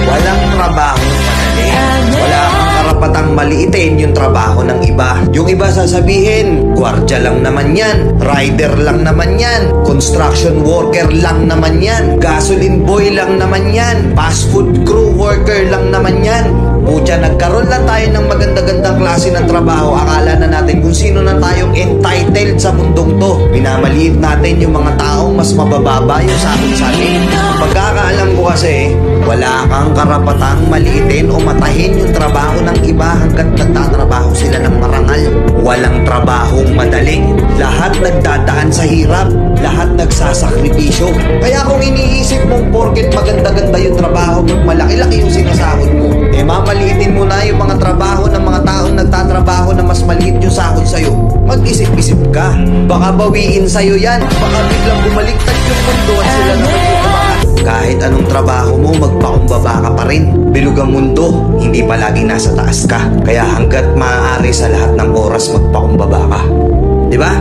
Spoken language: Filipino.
Walang trabahong madali. Wala kang karapatang maliitin yung trabaho ng iba. Yung iba sasabihin, gwardiya lang naman yan, rider lang naman yan, construction worker lang naman yan, gasoline boy lang naman yan, fast food crew worker lang naman yan. Pucha, nagkaroon lang tayo ng maganda-gandang klase ng trabaho. Akala na natin kung sino na tayong entitled sa mundong to. Minamaliit natin yung mga taong mas mabababa yung sakin. Pagkakaalam ko kasi, wala kang karapatang maliitin o matahin yung trabaho ng iba hanggat nagtatrabaho sila ng marangal. Walang trabahong madali. Lahat nagdadaan sa hirap. Lahat nagsasakripisyo. Kaya kung iniisip mong porket maganda-ganda yung trabaho mo, malaki-laki yung sinasahod mo, mamaliitin mo na yung mga trabaho ng mga taong nagtatrabaho na mas maliit yung sahod sa'yo. Mag-isip-isip ka. Baka bawiin sa'yo yan. Baka biglang bumaliktad yung mundo at sila naman yung umangat. Kahit anong trabaho mo, magpakumbaba ka pa rin. Bilog ang mundo, hindi palagi nasa taas ka. Kaya hanggat maaari sa lahat ng oras, magpakumbaba ka. Diba?